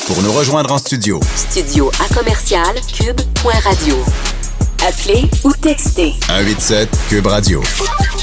Pour nous rejoindre en studio. Studio à commercial cube.radio. Appelez ou textez. 187 Cube Radio.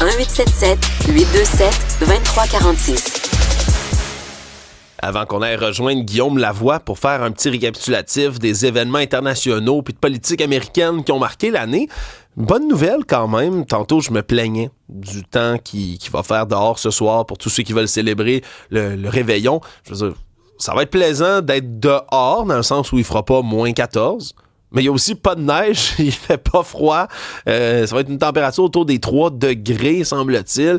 1877-827-2346. Avant qu'on aille rejoindre Guillaume Lavoie pour faire un petit récapitulatif des événements internationaux puis de politique américaine qui ont marqué l'année, bonne nouvelle quand même. Tantôt, je me plaignais du temps qu'il va faire dehors ce soir pour tous ceux qui veulent célébrer le réveillon. Je veux dire, ça va être plaisant d'être dehors dans le sens où il fera pas moins 14. Mais il y a aussi pas de neige, il fait pas froid. Ça va être une température autour des 3 degrés, semble-t-il.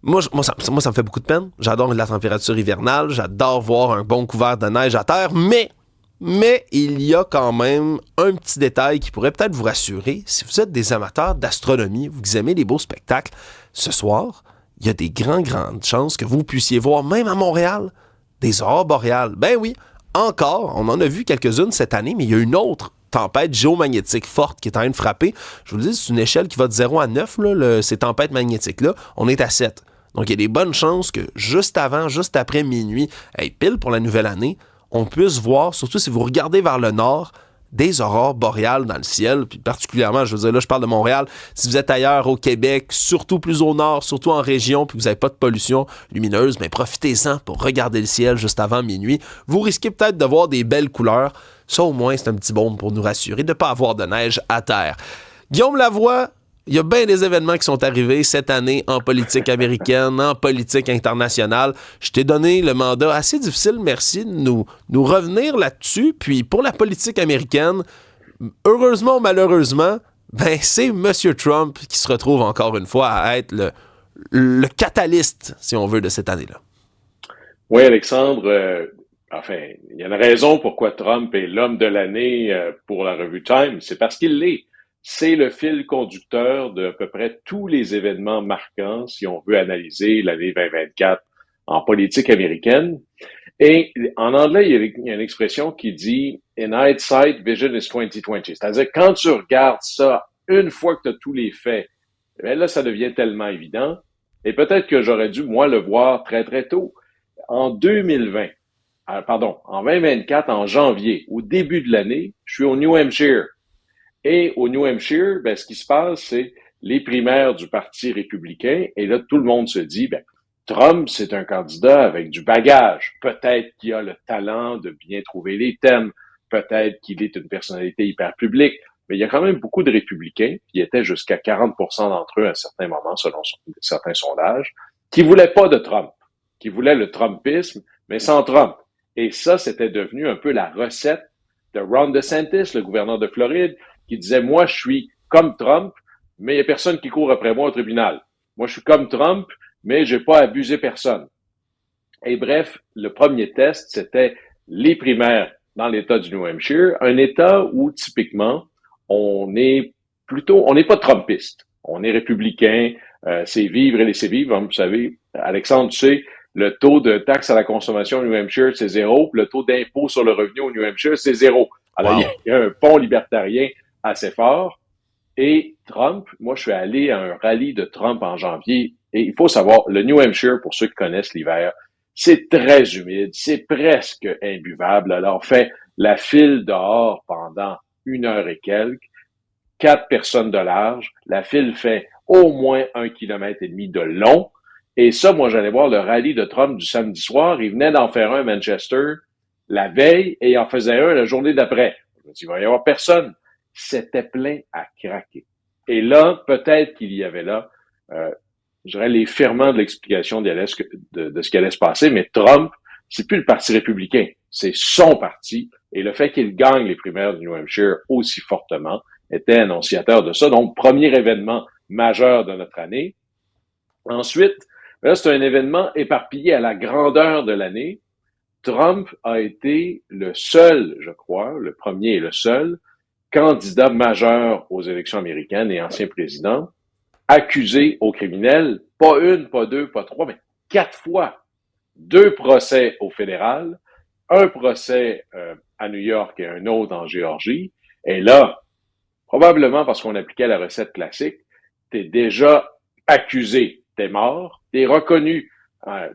Moi, ça me fait beaucoup de peine. J'adore la température hivernale. J'adore voir un bon couvert de neige à terre. Mais il y a quand même un petit détail qui pourrait peut-être vous rassurer. Si vous êtes des amateurs d'astronomie, vous aimez les beaux spectacles, ce soir, il y a des grandes chances que vous puissiez voir, même à Montréal, des aurores boréales. Ben oui, encore, on en a vu quelques-unes cette année, mais il y a une autre tempête géomagnétique forte qui est en train de frapper. Je vous le dis, c'est une échelle qui va de 0 à 9, là, ces tempêtes magnétiques-là. On est à 7. Donc, il y a des bonnes chances que juste après minuit, pile pour la nouvelle année, on puisse voir, surtout si vous regardez vers le nord, des aurores boréales dans le ciel. Puis particulièrement, je veux dire, là, je parle de Montréal. Si vous êtes ailleurs au Québec, surtout plus au nord, surtout en région, puis vous n'avez pas de pollution lumineuse, mais profitez-en pour regarder le ciel juste avant minuit. Vous risquez peut-être de voir des belles couleurs. Ça, au moins, c'est un petit baume pour nous rassurer de ne pas avoir de neige à terre. Guillaume Lavoie, il y a bien des événements qui sont arrivés cette année en politique américaine, en politique internationale. Je t'ai donné le mandat assez difficile, merci, de nous revenir là-dessus. Puis pour la politique américaine, heureusement ou malheureusement, c'est M. Trump qui se retrouve encore une fois à être le catalyste, si on veut, de cette année-là. Oui, Alexandre, il y a une raison pourquoi Trump est l'homme de l'année pour la revue Time, c'est parce qu'il l'est. C'est le fil conducteur de à peu près tous les événements marquants, si on veut analyser l'année 2024 en politique américaine. Et en anglais, il y a une expression qui dit « In hindsight, vision is 2020 ». C'est-à-dire, quand tu regardes ça, une fois que tu as tous les faits, là, ça devient tellement évident. Et peut-être que j'aurais dû, moi, le voir très, très tôt. En 2024, en janvier, au début de l'année, je suis au New Hampshire. Et au New Hampshire, ce qui se passe, c'est les primaires du Parti républicain. Et là, tout le monde se dit, Trump, c'est un candidat avec du bagage. Peut-être qu'il a le talent de bien trouver les thèmes. Peut-être qu'il est une personnalité hyper publique. Mais il y a quand même beaucoup de républicains, qui étaient jusqu'à 40% d'entre eux à un certain moment, selon certains sondages, qui voulaient pas de Trump, qui voulaient le Trumpisme, mais sans Trump. Et ça, c'était devenu un peu la recette de Ron DeSantis, le gouverneur de Floride, qui disait, moi, je suis comme Trump, mais il n'y a personne qui court après moi au tribunal. Moi, je suis comme Trump, mais j'ai pas abusé personne. Et bref, le premier test, c'était les primaires dans l'État du New Hampshire, un État où, typiquement, on n'est pas Trumpiste. On est républicain, c'est vivre et laisser vivre. Vous savez, Alexandre, tu sais, le taux de taxe à la consommation au New Hampshire, c'est 0, puis le taux d'impôt sur le revenu au New Hampshire, c'est 0. Alors, wow. Il y a un pont libertarien assez fort. Et Trump, moi, je suis allé à un rallye de Trump en janvier. Et il faut savoir, le New Hampshire, pour ceux qui connaissent l'hiver, c'est très humide, c'est presque imbuvable. Alors, on fait la file dehors pendant 1 heure et quelques, 4 personnes de large. La file fait au moins 1,5 km de long. Et ça, moi, j'allais voir le rallye de Trump du samedi soir. Il venait d'en faire un à Manchester la veille et il en faisait un la journée d'après. Je me dis, il va y avoir personne. C'était plein à craquer. Et là, peut-être qu'il y avait là, je dirais, les ferments de l'explication de ce qui allait se passer, mais Trump, c'est plus le Parti républicain, c'est son parti. Et le fait qu'il gagne les primaires du New Hampshire aussi fortement était annonciateur de ça. Donc, premier événement majeur de notre année. Ensuite, là, c'est un événement éparpillé à la grandeur de l'année. Trump a été le seul, je crois, le premier et le seul candidat majeur aux élections américaines et ancien président, accusé au criminel, pas 1, pas 2, pas 3, mais 4 fois. 2 procès au fédéral, un procès à New York et un autre en Géorgie. Et là, probablement parce qu'on appliquait la recette classique, t'es déjà accusé, t'es mort, t'es reconnu,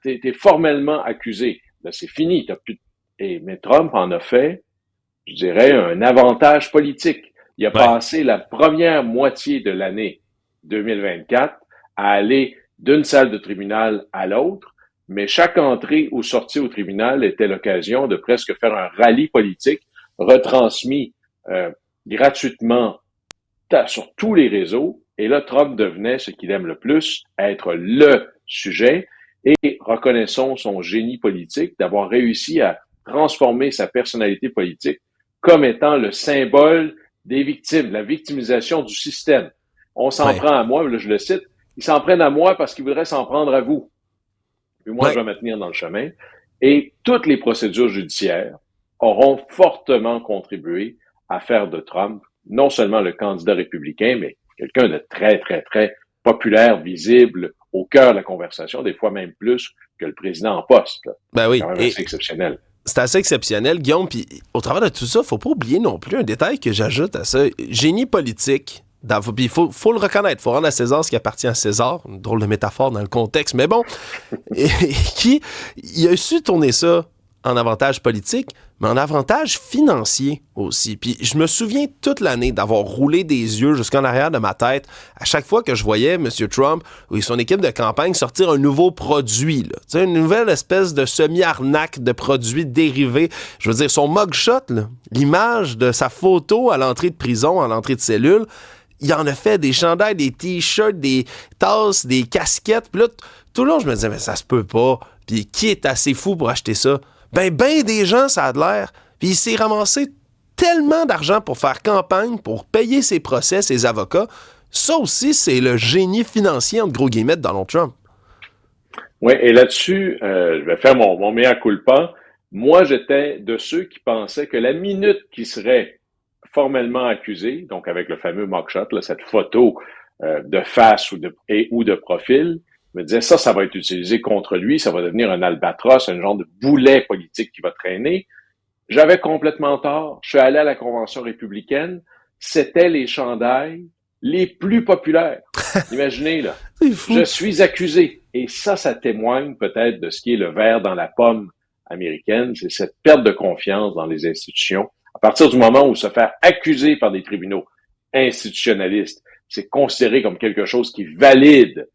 t'es formellement accusé. Là, c'est fini, t'as plus Mais Trump en a fait, je dirais, un avantage politique. Il a passé la première moitié de l'année 2024 à aller d'une salle de tribunal à l'autre, mais chaque entrée ou sortie au tribunal était l'occasion de presque faire un rallye politique retransmis gratuitement sur tous les réseaux. Et là, Trump devenait ce qu'il aime le plus, être le sujet. Et reconnaissons son génie politique d'avoir réussi à transformer sa personnalité politique comme étant le symbole des victimes, la victimisation du système. On s'en prend à moi, là je le cite, ils s'en prennent à moi parce qu'ils voudraient s'en prendre à vous. Puis moi, je vais me tenir dans le chemin. Et toutes les procédures judiciaires auront fortement contribué à faire de Trump non seulement le candidat républicain, mais quelqu'un de très, très, très populaire, visible, au cœur de la conversation, des fois même plus que le président en poste. Là. Ben oui. C'est quand même assez exceptionnel. C'est assez exceptionnel, Guillaume. Puis au travers de tout ça, faut pas oublier non plus un détail que j'ajoute à ça. Génie politique. Puis il faut le reconnaître. Il faut rendre à César ce qui appartient à César. Une drôle de métaphore dans le contexte. Mais bon, il a su tourner ça en avantage politique, mais en avantage financier aussi. Puis je me souviens toute l'année d'avoir roulé des yeux jusqu'en arrière de ma tête à chaque fois que je voyais M. Trump et son équipe de campagne sortir un nouveau produit. Là. Tu sais, une nouvelle espèce de semi-arnaque de produits dérivés. Je veux dire, son mugshot, là, l'image de sa photo à l'entrée de prison, à l'entrée de cellule, il en a fait des chandails, des t-shirts, des tasses, des casquettes. Puis là, tout le long, je me disais, mais ça se peut pas. Puis qui est assez fou pour acheter ça? Ben des gens, ça a de l'air. Puis il s'est ramassé tellement d'argent pour faire campagne, pour payer ses procès, ses avocats. Ça aussi, c'est le génie financier, entre gros guillemets, de Donald Trump. Oui, et là-dessus, je vais faire mon mea culpa. Moi, j'étais de ceux qui pensaient que la minute qui serait formellement accusé, donc avec le fameux mugshot, là, cette photo de face ou de profil, me disait ça va être utilisé contre lui, ça va devenir un albatros, un genre de boulet politique qui va traîner. J'avais complètement tort. Je suis allé à la convention républicaine. C'était les chandails les plus populaires. Imaginez, là. Je suis accusé. Et ça témoigne peut-être de ce qui est le ver dans la pomme américaine. C'est cette perte de confiance dans les institutions. À partir du moment où se faire accuser par des tribunaux institutionnalistes, c'est considéré comme quelque chose qui valide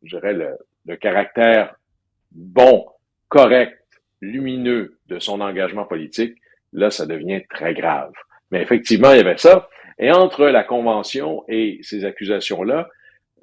je dirais le caractère bon, correct, lumineux de son engagement politique, là, ça devient très grave. Mais effectivement, il y avait ça. Et entre la Convention et ces accusations-là,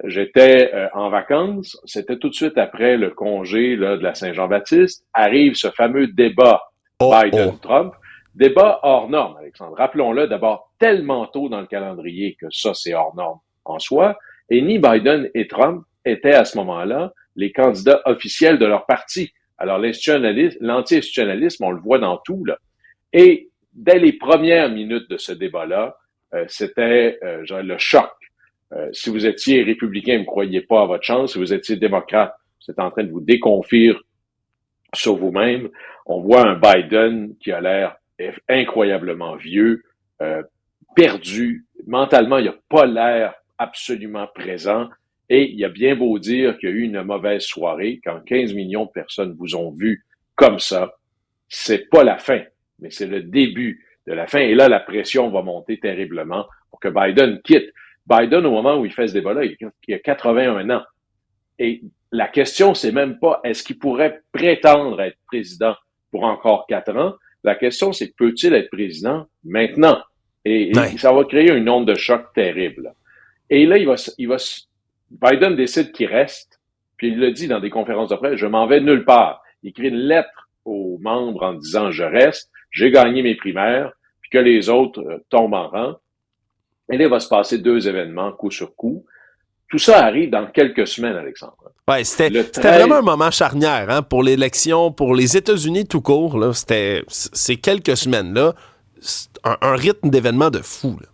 j'étais en vacances. C'était tout de suite après le congé là, de la Saint-Jean-Baptiste. Arrive ce fameux débat Biden-Trump. Débat hors norme, Alexandre. Rappelons-le d'abord tellement tôt dans le calendrier que ça, c'est hors norme en soi. Et ni Biden et Trump étaient à ce moment-là les candidats officiels de leur parti. Alors, l'anti-institutionnalisme, on le voit dans tout, là. Et dès les premières minutes de ce débat-là, c'était le choc. Si vous étiez républicain, vous ne croyiez pas à votre chance. Si vous étiez démocrate, vous êtes en train de vous déconfire sur vous-même. On voit un Biden qui a l'air incroyablement vieux, perdu. Mentalement, il n'a pas l'air absolument présent. Et il a bien beau dire qu'il y a eu une mauvaise soirée, quand 15 millions de personnes vous ont vu comme ça, c'est pas la fin, mais c'est le début de la fin. Et là, la pression va monter terriblement pour que Biden quitte. Biden, au moment où il fait ce débat-là, il a 81 ans. Et la question, c'est même pas est-ce qu'il pourrait prétendre être président pour encore 4 ans. La question, c'est peut-il être président maintenant? Et ça va créer une onde de choc terrible. Et là, Biden décide qu'il reste, puis il le dit dans des conférences de presse, je m'en vais nulle part. Il écrit une lettre aux membres en disant je reste, j'ai gagné mes primaires, puis que les autres tombent en rang. Et là, il va se passer 2 événements coup sur coup. Tout ça arrive dans quelques semaines, Alexandre. Ouais, c'était vraiment un moment charnière hein, pour l'élection, pour les États-Unis tout court. Là, ces quelques semaines-là, un rythme d'événements de fou. Là.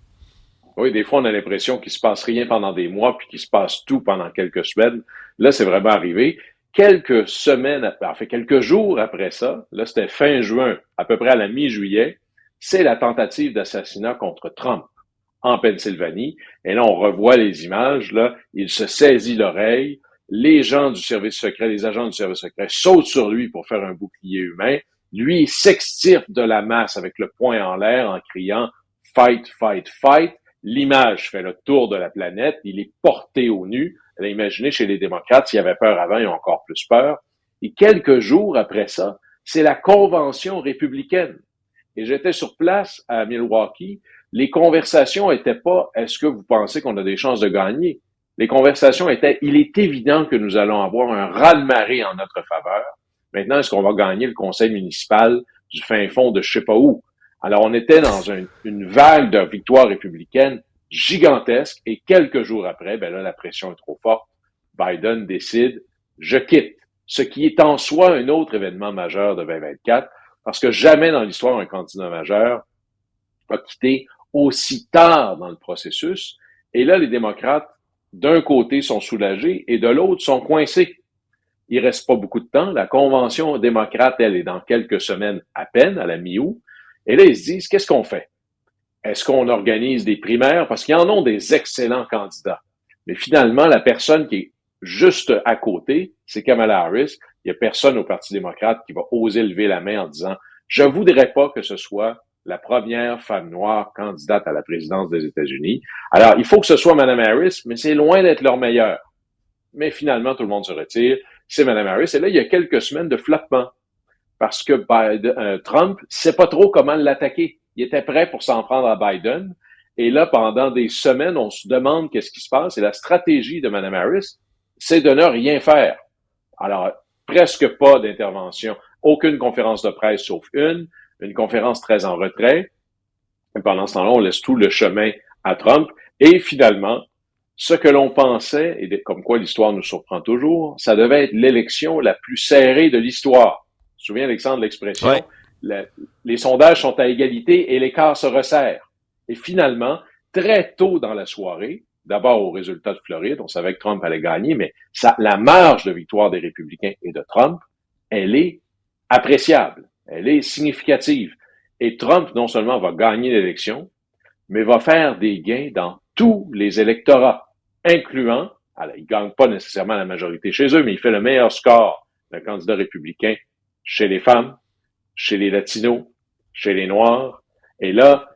Oui, des fois, on a l'impression qu'il se passe rien pendant des mois, puis qu'il se passe tout pendant quelques semaines. Là, c'est vraiment arrivé. Quelques jours après ça, là, c'était fin juin, à peu près à la mi-juillet, c'est la tentative d'assassinat contre Trump en Pennsylvanie. Et là, on revoit les images, là, il se saisit l'oreille, les agents du service secret sautent sur lui pour faire un bouclier humain. Lui, il s'extirpe de la masse avec le poing en l'air en criant « Fight, fight, fight ». L'image fait le tour de la planète. Il est porté au nu. Alors, imaginez chez les démocrates, s'ils avaient peur avant, ils ont encore plus peur. Et quelques jours après ça, c'est la convention républicaine. Et j'étais sur place à Milwaukee. Les conversations étaient pas « Est-ce que vous pensez qu'on a des chances de gagner ?» Les conversations étaient « Il est évident que nous allons avoir un raz-de-marée en notre faveur. Maintenant, est-ce qu'on va gagner le conseil municipal du fin fond de je sais pas où? » Alors, on était dans une vague de victoire républicaine gigantesque et quelques jours après, ben là, la pression est trop forte. Biden décide « Je quitte ». Ce qui est en soi un autre événement majeur de 2024 parce que jamais dans l'histoire un candidat majeur a quitté aussi tard dans le processus. Et là, les démocrates, d'un côté, sont soulagés et de l'autre, sont coincés. Il reste pas beaucoup de temps. La convention démocrate, elle, est dans quelques semaines à peine, à la mi-août. Et là, ils se disent, qu'est-ce qu'on fait? Est-ce qu'on organise des primaires? Parce qu'ils en ont des excellents candidats. Mais finalement, la personne qui est juste à côté, c'est Kamala Harris. Il y a personne au Parti démocrate qui va oser lever la main en disant, je voudrais pas que ce soit la première femme noire candidate à la présidence des États-Unis. Alors, il faut que ce soit Mme Harris, mais c'est loin d'être leur meilleur. Mais finalement, tout le monde se retire. C'est Mme Harris. Et là, il y a quelques semaines de flottement. Parce que Trump ne sait pas trop comment l'attaquer. Il était prêt pour s'en prendre à Biden. Et là, pendant des semaines, on se demande qu'est-ce qui se passe. Et la stratégie de Mme Harris, c'est de ne rien faire. Alors, presque pas d'intervention. Aucune conférence de presse sauf une conférence très en retrait. Et pendant ce temps-là, on laisse tout le chemin à Trump. Et finalement, ce que l'on pensait, et comme quoi l'histoire nous surprend toujours, ça devait être l'élection la plus serrée de l'histoire. Tu te souviens, Alexandre, de l'expression? Ouais. Les sondages sont à égalité et l'écart se resserre. Et finalement, très tôt dans la soirée, d'abord au résultat de Floride, on savait que Trump allait gagner, mais la marge de victoire des républicains et de Trump, elle est appréciable, elle est significative. Et Trump, non seulement va gagner l'élection, mais va faire des gains dans tous les électorats, incluant, alors il ne gagne pas nécessairement la majorité chez eux, mais il fait le meilleur score d'un candidat républicain chez les femmes, chez les Latinos, chez les Noirs. Et là,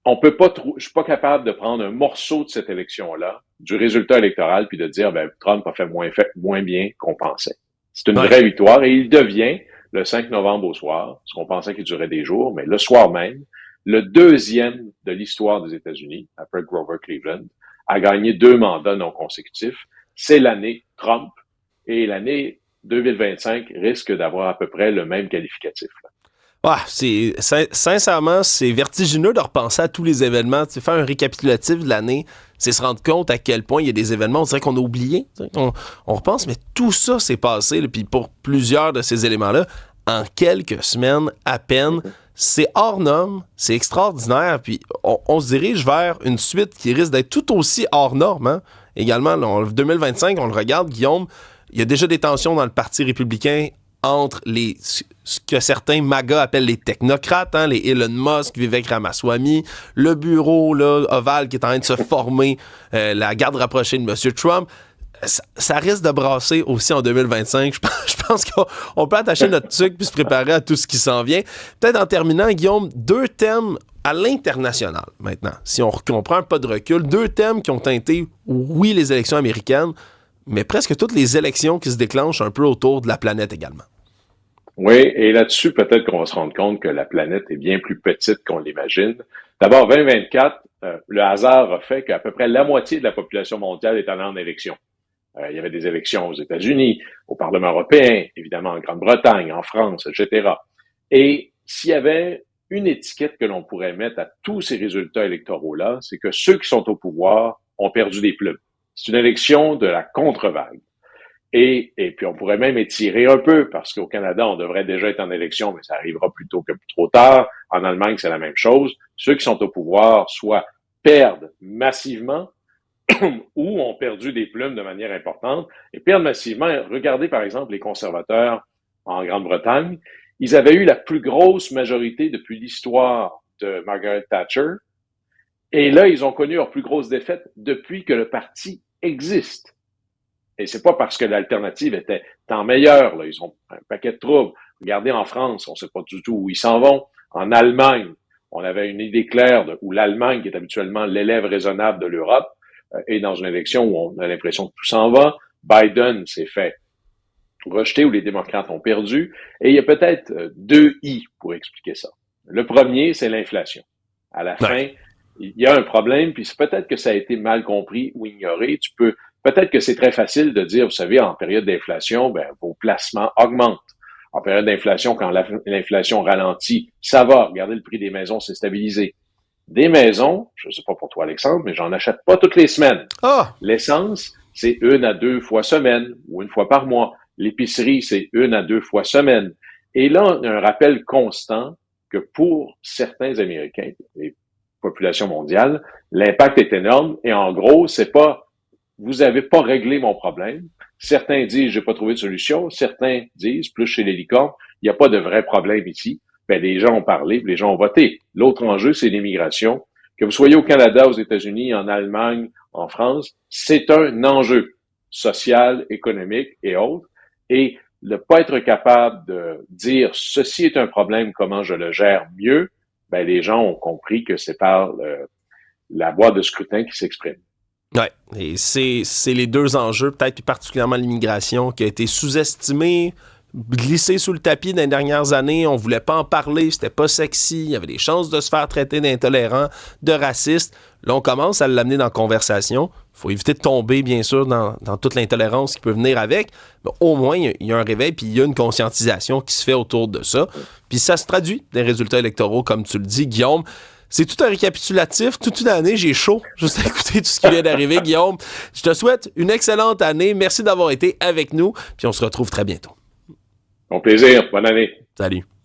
je suis pas capable de prendre un morceau de cette élection-là, du résultat électoral, puis de dire, Trump a fait moins bien qu'on pensait. C'est une vraie victoire et il devient, le 5 novembre au soir, ce qu'on pensait qu'il durait des jours, mais le soir même, le deuxième de l'histoire des États-Unis, après Grover Cleveland, a gagné 2 mandats non consécutifs. C'est l'année Trump et l'année 2025 risque d'avoir à peu près le même qualificatif. Sincèrement, c'est vertigineux de repenser à tous les événements. Tu sais, faire un récapitulatif de l'année, c'est se rendre compte à quel point il y a des événements, on dirait qu'on a oublié. On repense, mais tout ça s'est passé. Puis pour plusieurs de ces éléments-là, en quelques semaines à peine, c'est hors norme, c'est extraordinaire. Puis on se dirige vers une suite qui risque d'être tout aussi hors norme. Hein? Également, en 2025, on le regarde, Guillaume, il y a déjà des tensions dans le Parti républicain entre ce que certains MAGA appellent les technocrates, hein, les Elon Musk, Vivek Ramaswamy, le bureau là, ovale qui est en train de se former, la garde rapprochée de M. Trump. Ça risque de brasser aussi en 2025. Je pense qu'on peut attacher notre truc puis se préparer à tout ce qui s'en vient. Peut-être en terminant, Guillaume, 2 thèmes à l'international maintenant. Si on prend un pas de recul, 2 thèmes qui ont teinté, oui, les élections américaines, mais presque toutes les élections qui se déclenchent un peu autour de la planète également. Oui, et là-dessus, peut-être qu'on va se rendre compte que la planète est bien plus petite qu'on l'imagine. D'abord, 2024, le hasard a fait qu'à peu près la moitié de la population mondiale est allée en élection. Il y avait des élections aux États-Unis, au Parlement européen, évidemment en Grande-Bretagne, en France, etc. Et s'il y avait une étiquette que l'on pourrait mettre à tous ces résultats électoraux-là, c'est que ceux qui sont au pouvoir ont perdu des plumes. C'est une élection de la contre-vague. Et puis, on pourrait même étirer un peu, parce qu'au Canada, on devrait déjà être en élection, mais ça arrivera plus tôt que trop tard. En Allemagne, c'est la même chose. Ceux qui sont au pouvoir, soit perdent massivement, ou ont perdu des plumes de manière importante, et perdent massivement. Regardez, par exemple, les conservateurs en Grande-Bretagne. Ils avaient eu la plus grosse majorité depuis l'histoire de Margaret Thatcher. Et là, ils ont connu leur plus grosse défaite depuis que le parti existe. Et c'est pas parce que l'alternative était tant meilleure, là. Ils ont un paquet de troubles. Regardez en France, on ne sait pas du tout où ils s'en vont. En Allemagne, on avait une idée claire où l'Allemagne, qui est habituellement l'élève raisonnable de l'Europe, est dans une élection où on a l'impression que tout s'en va. Biden s'est fait rejeter, où les démocrates ont perdu. Et il y a peut-être 2 I pour expliquer ça. Le premier, c'est l'inflation. À la fin, il y a un problème, puis c'est peut-être que ça a été mal compris ou ignoré. Peut-être que c'est très facile de dire, vous savez, en période d'inflation, vos placements augmentent. En période d'inflation, quand l'inflation ralentit, ça va. Regardez, le prix des maisons s'est stabilisé. Des maisons, je ne sais pas pour toi, Alexandre, mais j'en achète pas toutes les semaines. L'essence, c'est 1 à 2 fois semaine ou 1 fois par mois. L'épicerie, c'est 1 à 2 fois semaine. Et là, il y a un rappel constant que pour certains Américains, les populations mondiales, l'impact est énorme. Et en gros, c'est pas, vous avez pas réglé mon problème. Certains disent, j'ai pas trouvé de solution. Certains disent, plus chez les licornes, il n'y a pas de vrai problème ici. Les gens ont parlé, les gens ont voté. L'autre enjeu, c'est l'immigration. Que vous soyez au Canada, aux États-Unis, en Allemagne, en France, c'est un enjeu social, économique et autres. Et ne pas être capable de dire ceci est un problème, comment je le gère mieux, les gens ont compris que c'est par la boîte de scrutin qui s'exprime. Ouais, et c'est les 2 enjeux, peut-être plus particulièrement l'immigration, qui a été sous-estimée, glissée sous le tapis dans les dernières années. On voulait pas en parler, c'était pas sexy, il y avait des chances de se faire traiter d'intolérant, de raciste. Là, on commence à l'amener dans la conversation. Il faut éviter de tomber, bien sûr, dans toute l'intolérance qui peut venir avec. Mais au moins, il y a un réveil, puis il y a une conscientisation qui se fait autour de ça. Puis ça se traduit des résultats électoraux, comme tu le dis, Guillaume. C'est tout un récapitulatif. Toute une année, j'ai chaud juste à écouter tout ce qui vient d'arriver, Guillaume. Je te souhaite une excellente année. Merci d'avoir été avec nous, puis on se retrouve très bientôt. Mon plaisir. Bonne année. Salut.